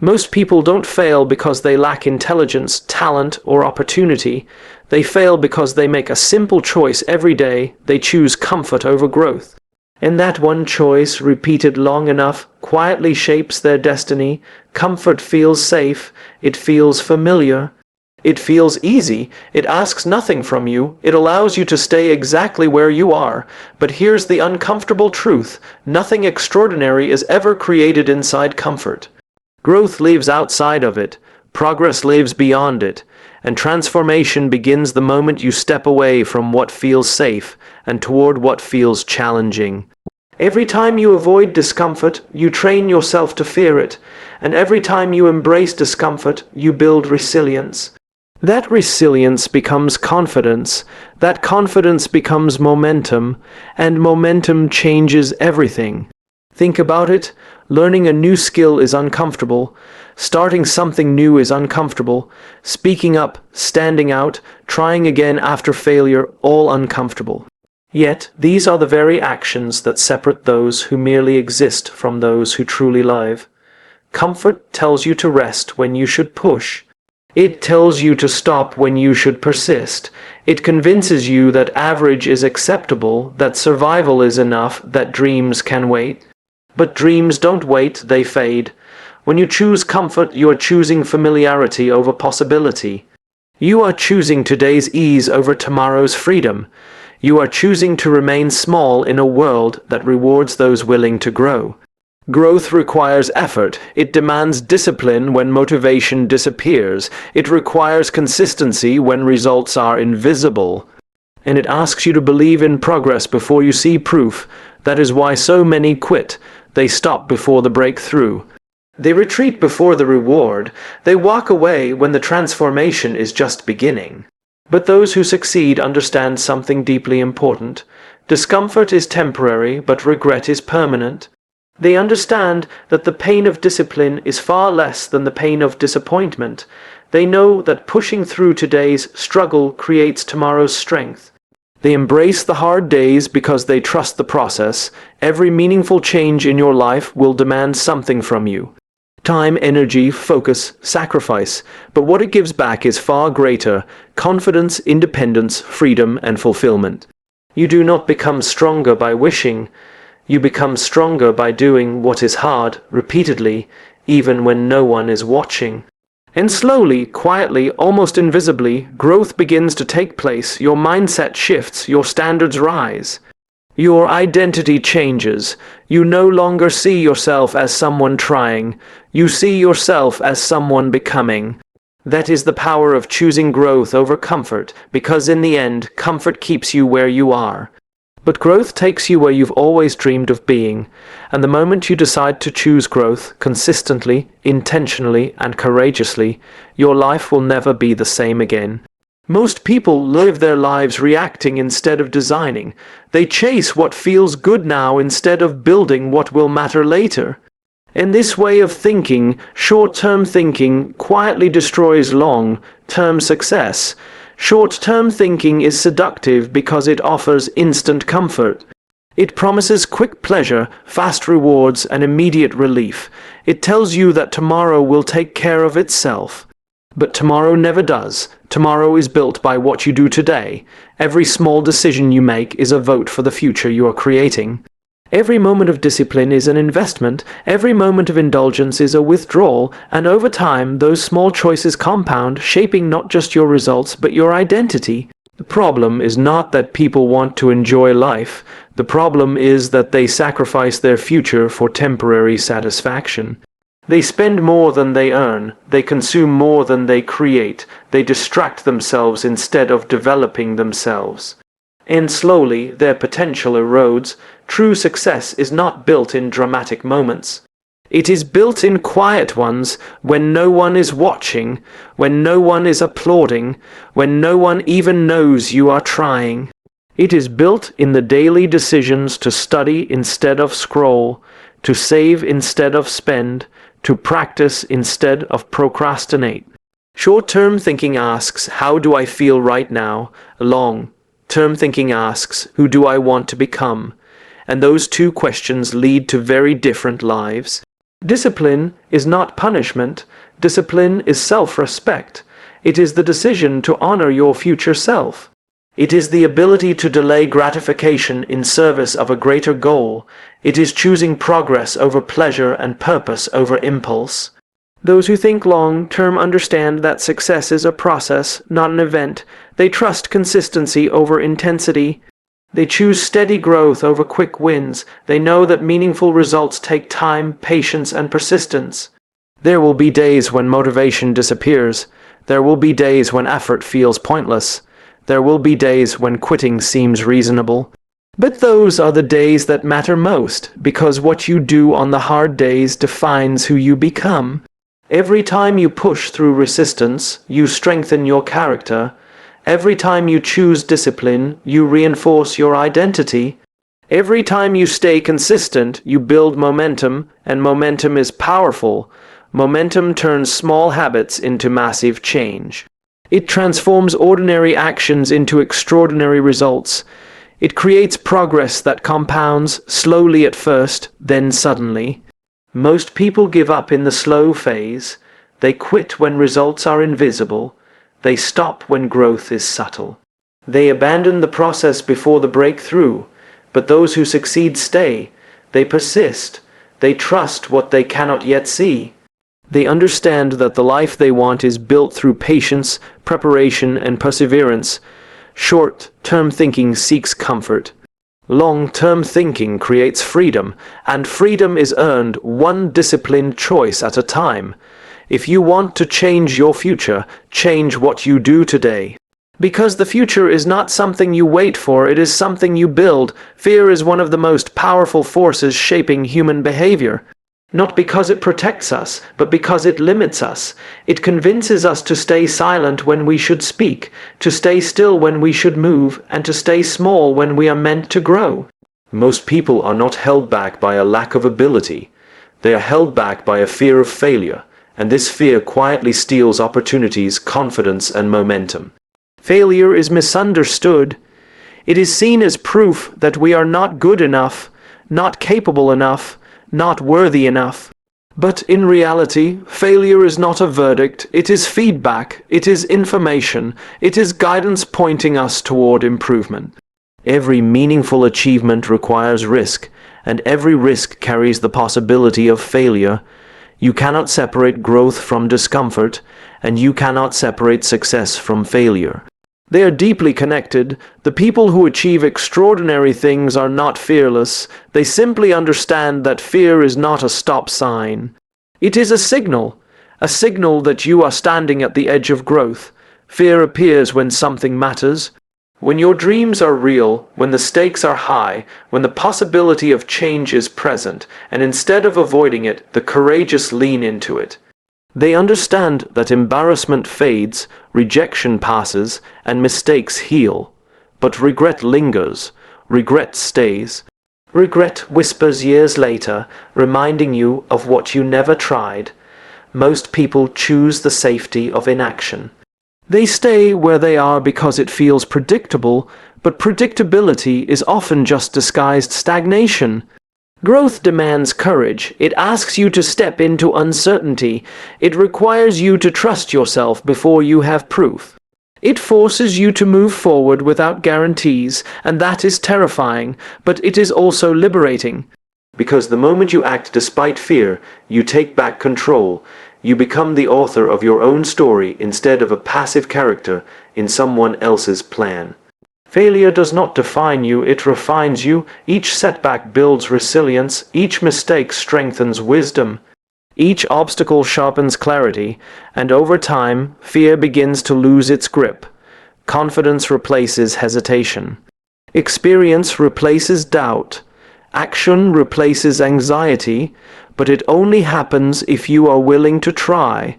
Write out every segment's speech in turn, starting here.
Most people don't fail because they lack intelligence, talent, or opportunity. They fail because they make a simple choice every day. They choose comfort over growth. And that one choice, repeated long enough, quietly shapes their destiny. Comfort feels safe. It feels familiar. It feels easy. It asks nothing from you. It allows you to stay exactly where you are. But here's the uncomfortable truth. Nothing extraordinary is ever created inside comfort. Growth lives outside of it. Progress lives beyond it. And transformation begins the moment you step away from what feels safe and toward what feels challenging. Every time you avoid discomfort, you train yourself to fear it. And every time you embrace discomfort, you build resilience. That resilience becomes confidence. That confidence becomes momentum. And momentum changes everything. Think about it. Learning a new skill is uncomfortable. Starting something new is uncomfortable. Speaking up, standing out, trying again after failure, all uncomfortable. Yet, these are the very actions that separate those who merely exist from those who truly live. Comfort tells you to rest when you should push. It tells you to stop when you should persist. It convinces you that average is acceptable, that survival is enough, that dreams can wait. But dreams don't wait, they fade. When you choose comfort, you are choosing familiarity over possibility. You are choosing today's ease over tomorrow's freedom. You are choosing to remain small in a world that rewards those willing to grow. Growth requires effort. It demands discipline when motivation disappears. It requires consistency when results are invisible. And it asks you to believe in progress before you see proof. That is why so many quit. They stop before the breakthrough. They retreat before the reward. They walk away when the transformation is just beginning. But those who succeed understand something deeply important. Discomfort is temporary, but regret is permanent. They understand that the pain of discipline is far less than the pain of disappointment. They know that pushing through today's struggle creates tomorrow's strength. They embrace the hard days because they trust the process. Every meaningful change in your life will demand something from you. Time, energy, focus, sacrifice. But what it gives back is far greater: confidence, independence, freedom, and fulfillment. You do not become stronger by wishing. You become stronger by doing what is hard, repeatedly, even when no one is watching. And slowly, quietly, almost invisibly, growth begins to take place. Your mindset shifts, your standards rise. Your identity changes. You no longer see yourself as someone trying. You see yourself as someone becoming. That is the power of choosing growth over comfort, because in the end, comfort keeps you where you are. But growth takes you where you've always dreamed of being, and the moment you decide to choose growth consistently, intentionally, and courageously, your life will never be the same again. Most people live their lives reacting instead of designing. They chase what feels good now instead of building what will matter later. And this way of thinking, short-term thinking, quietly destroys long-term success. Short-term thinking is seductive because it offers instant comfort. It promises quick pleasure, fast rewards, and immediate relief. It tells you that tomorrow will take care of itself. But tomorrow never does. Tomorrow is built by what you do today. Every small decision you make is a vote for the future you are creating. Every moment of discipline is an investment. Every moment of indulgence is a withdrawal. And over time, those small choices compound, shaping not just your results, but your identity. The problem is not that people want to enjoy life. The problem is that they sacrifice their future for temporary satisfaction. They spend more than they earn. They consume more than they create. They distract themselves instead of developing themselves. And slowly, their potential erodes. True success is not built in dramatic moments. It is built in quiet ones, when no one is watching, when no one is applauding, when no one even knows you are trying. It is built in the daily decisions to study instead of scroll, to save instead of spend, to practice instead of procrastinate. Short-term thinking asks, how do I feel right now? Long-term thinking asks, who do I want to become? And those two questions lead to very different lives. Discipline is not punishment. Discipline is self-respect. It is the decision to honor your future self. It is the ability to delay gratification in service of a greater goal. It is choosing progress over pleasure and purpose over impulse. Those who think long-term understand that success is a process, not an event. They trust consistency over intensity. They choose steady growth over quick wins. They know that meaningful results take time, patience, and persistence. There will be days when motivation disappears. There will be days when effort feels pointless. There will be days when quitting seems reasonable. But those are the days that matter most, because what you do on the hard days defines who you become. Every time you push through resistance, you strengthen your character. Every time you choose discipline, you reinforce your identity. Every time you stay consistent, you build momentum, and momentum is powerful. Momentum turns small habits into massive change. It transforms ordinary actions into extraordinary results. It creates progress that compounds, slowly at first, then suddenly. Most people give up in the slow phase. They quit when results are invisible. They stop when growth is subtle. They abandon the process before the breakthrough. But those who succeed stay. They persist. They trust what they cannot yet see. They understand that the life they want is built through patience, preparation, and perseverance. Short-term thinking seeks comfort. Long-term thinking creates freedom, and freedom is earned one disciplined choice at a time. If you want to change your future, change what you do today. Because the future is not something you wait for, it is something you build. Fear is one of the most powerful forces shaping human behavior. Not because it protects us, but because it limits us. It convinces us to stay silent when we should speak, to stay still when we should move, and to stay small when we are meant to grow. Most people are not held back by a lack of ability. They are held back by a fear of failure, and this fear quietly steals opportunities, confidence, and momentum. Failure is misunderstood. It is seen as proof that we are not good enough, not capable enough, not worthy enough. But in reality, failure is not a verdict, it is feedback, it is information, it is guidance pointing us toward improvement. Every meaningful achievement requires risk, and every risk carries the possibility of failure. You cannot separate growth from discomfort, and you cannot separate success from failure. They are deeply connected. The people who achieve extraordinary things are not fearless. They simply understand that fear is not a stop sign. It is a signal that you are standing at the edge of growth. Fear appears when something matters. When your dreams are real, when the stakes are high, when the possibility of change is present, and instead of avoiding it, the courageous lean into it. They understand that embarrassment fades, rejection passes, and mistakes heal. But regret lingers. Regret stays. Regret whispers years later, reminding you of what you never tried. Most people choose the safety of inaction. They stay where they are because it feels predictable, but predictability is often just disguised stagnation. Growth demands courage. It asks you to step into uncertainty. It requires you to trust yourself before you have proof. It forces you to move forward without guarantees, and that is terrifying, but it is also liberating. Because the moment you act despite fear, you take back control. You become the author of your own story instead of a passive character in someone else's plan. Failure does not define you, it refines you. Each setback builds resilience. Each mistake strengthens wisdom. Each obstacle sharpens clarity, and over time, fear begins to lose its grip. Confidence replaces hesitation. Experience replaces doubt. Action replaces anxiety, but it only happens if you are willing to try.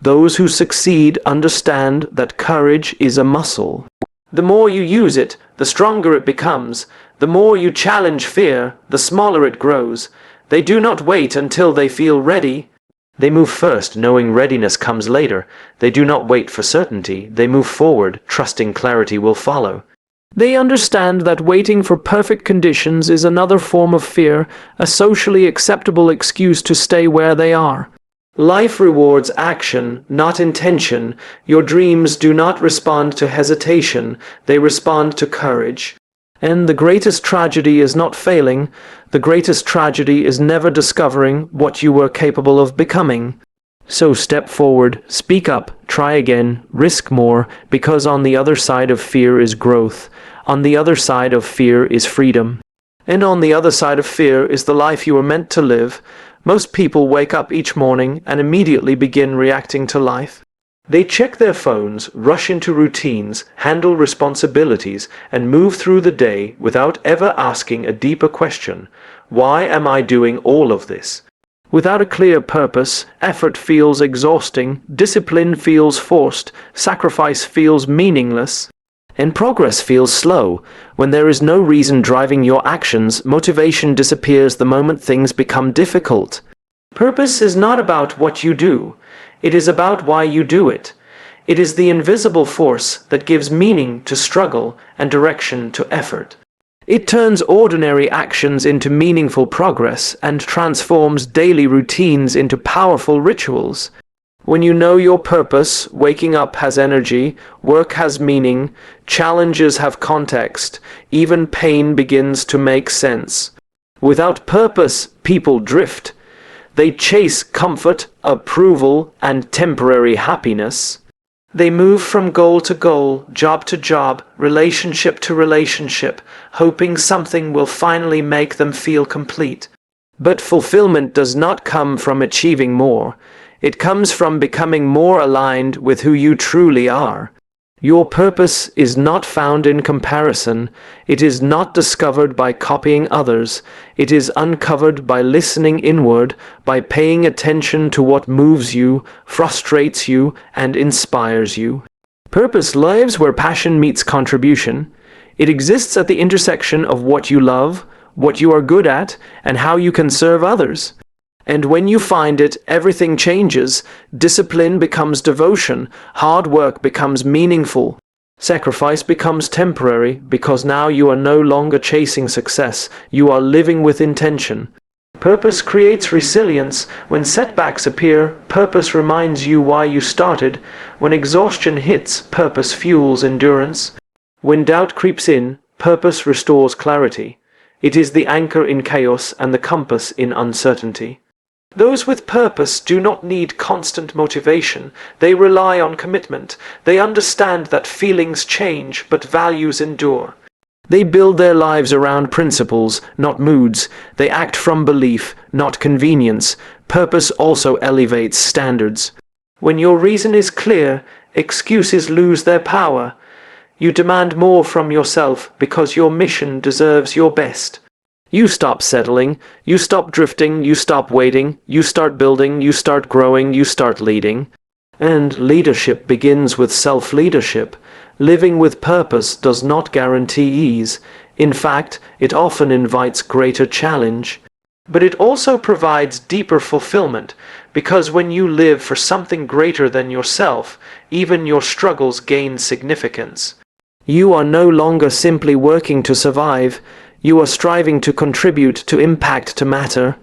Those who succeed understand that courage is a muscle. The more you use it, the stronger it becomes. The more you challenge fear, the smaller it grows. They do not wait until they feel ready. They move first, knowing readiness comes later. They do not wait for certainty. They move forward, trusting clarity will follow. They understand that waiting for perfect conditions is another form of fear, a socially acceptable excuse to stay where they are. Life rewards action, not intention. Your dreams do not respond to hesitation, they respond to courage. And the greatest tragedy is not failing, the greatest tragedy is never discovering what you were capable of becoming. So step forward, speak up, try again, risk more, because on the other side of fear is growth. On the other side of fear is freedom. And on the other side of fear is the life you were meant to live. Most people wake up each morning and immediately begin reacting to life. They check their phones, rush into routines, handle responsibilities, and move through the day without ever asking a deeper question. Why am I doing all of this? Without a clear purpose, effort feels exhausting, discipline feels forced, sacrifice feels meaningless, and progress feels slow. When there is no reason driving your actions, motivation disappears the moment things become difficult. Purpose is not about what you do. It is about why you do it. It is the invisible force that gives meaning to struggle and direction to effort. It turns ordinary actions into meaningful progress and transforms daily routines into powerful rituals. When you know your purpose, waking up has energy, work has meaning, challenges have context, even pain begins to make sense. Without purpose, people drift. They chase comfort, approval, and temporary happiness. They move from goal to goal, job to job, relationship to relationship, hoping something will finally make them feel complete. But fulfillment does not come from achieving more. It comes from becoming more aligned with who you truly are. Your purpose is not found in comparison. It is not discovered by copying others. It is uncovered by listening inward, by paying attention to what moves you, frustrates you, and inspires you. Purpose lives where passion meets contribution. It exists at the intersection of what you love, what you are good at, and how you can serve others. And when you find it, everything changes. Discipline becomes devotion. Hard work becomes meaningful. Sacrifice becomes temporary because now you are no longer chasing success. You are living with intention. Purpose creates resilience. When setbacks appear, purpose reminds you why you started. When exhaustion hits, purpose fuels endurance. When doubt creeps in, purpose restores clarity. It is the anchor in chaos and the compass in uncertainty. Those with purpose do not need constant motivation. They rely on commitment. They understand that feelings change, but values endure. They build their lives around principles, not moods. They act from belief, not convenience. Purpose also elevates standards. When your reason is clear, excuses lose their power. You demand more from yourself because your mission deserves your best. You stop settling, you stop drifting, you stop waiting, you start building, you start growing, you start leading. And leadership begins with self-leadership. Living with purpose does not guarantee ease. In fact, it often invites greater challenge. But it also provides deeper fulfillment, because when you live for something greater than yourself, even your struggles gain significance. You are no longer simply working to survive. You are striving to contribute, to impact, to matter.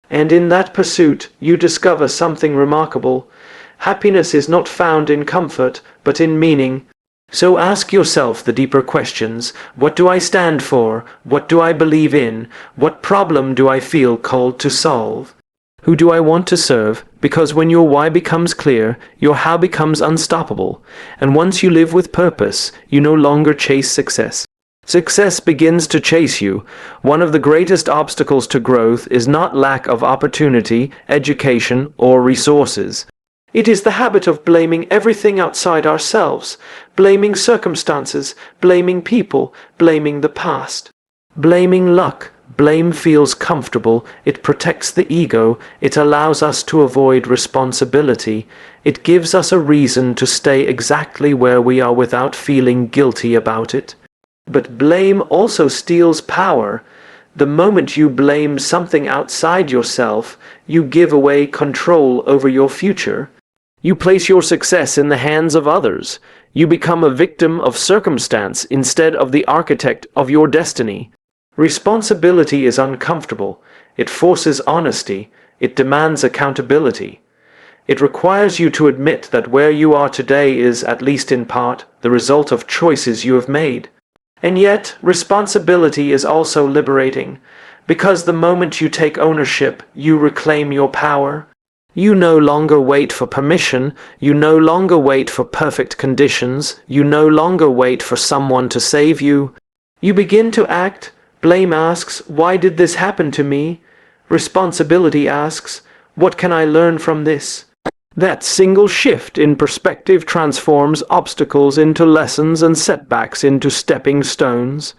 And in that pursuit, you discover something remarkable. Happiness is not found in comfort, but in meaning. So ask yourself the deeper questions. What do I stand for? What do I believe in? What problem do I feel called to solve? Who do I want to serve? Because when your why becomes clear, your how becomes unstoppable. And once you live with purpose, you no longer chase success. Success begins to chase you. One of the greatest obstacles to growth is not lack of opportunity, education, or resources. It is the habit of blaming everything outside ourselves, blaming circumstances, blaming people, blaming the past, blaming luck. Blame feels comfortable, it protects the ego, it allows us to avoid responsibility, it gives us a reason to stay exactly where we are without feeling guilty about it. But blame also steals power. The moment you blame something outside yourself, you give away control over your future. You place your success in the hands of others. You become a victim of circumstance instead of the architect of your destiny. Responsibility is uncomfortable. It forces honesty. It demands accountability. It requires you to admit that where you are today is, at least in part, the result of choices you have made. And yet, responsibility is also liberating, because the moment you take ownership, you reclaim your power. You no longer wait for permission, you no longer wait for perfect conditions, you no longer wait for someone to save you. You begin to act. Blame asks, "Why did this happen to me?" Responsibility asks, "What can I learn from this?" That single shift in perspective transforms obstacles into lessons and setbacks into stepping stones.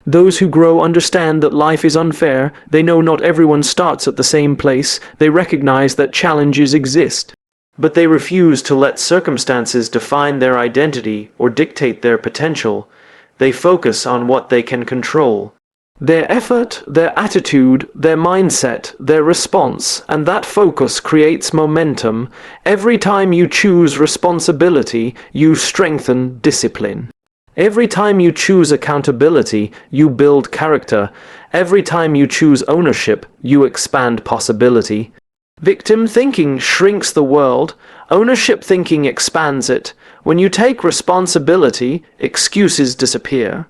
Those who grow understand that life is unfair. They know not everyone starts at the same place. They recognize that challenges exist. But they refuse to let circumstances define their identity or dictate their potential. They focus on what they can control. Their effort, their attitude, their mindset, their response, and that focus creates momentum. Every time you choose responsibility, you strengthen discipline. Every time you choose accountability, you build character. Every time you choose ownership, you expand possibility. Victim thinking shrinks the world. Ownership thinking expands it. When you take responsibility, excuses disappear.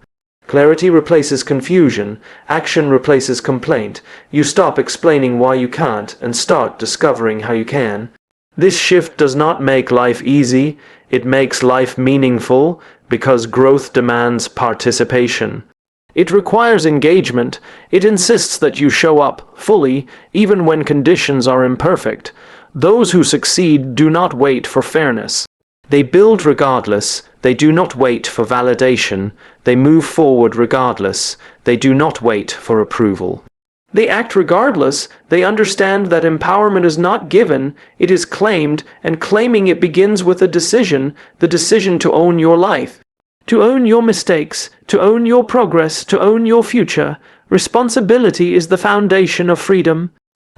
Clarity replaces confusion. Action replaces complaint. You stop explaining why you can't and start discovering how you can. This shift does not make life easy. It makes life meaningful because growth demands participation. It requires engagement. It insists that you show up fully, even when conditions are imperfect. Those who succeed do not wait for fairness. They build regardless. They do not wait for validation. They move forward regardless. They do not wait for approval. They act regardless. They understand that empowerment is not given, it is claimed, and claiming it begins with a decision, the decision to own your life. To own your mistakes, to own your progress, to own your future. Responsibility is the foundation of freedom.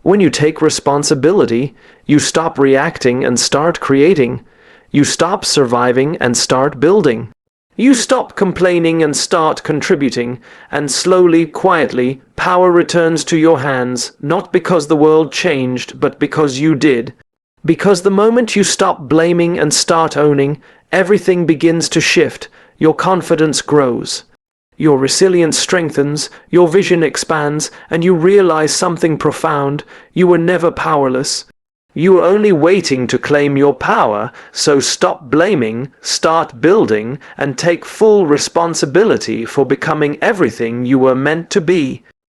When you take responsibility, you stop reacting and start creating. You stop surviving and start building. You stop complaining and start contributing, and slowly, quietly, power returns to your hands, not because the world changed, but because you did. Because the moment you stop blaming and start owning, everything begins to shift, your confidence grows. Your resilience strengthens, your vision expands, and you realize something profound: you were never powerless. You are only waiting to claim your power, so stop blaming, start building, and take full responsibility for becoming everything you were meant to be.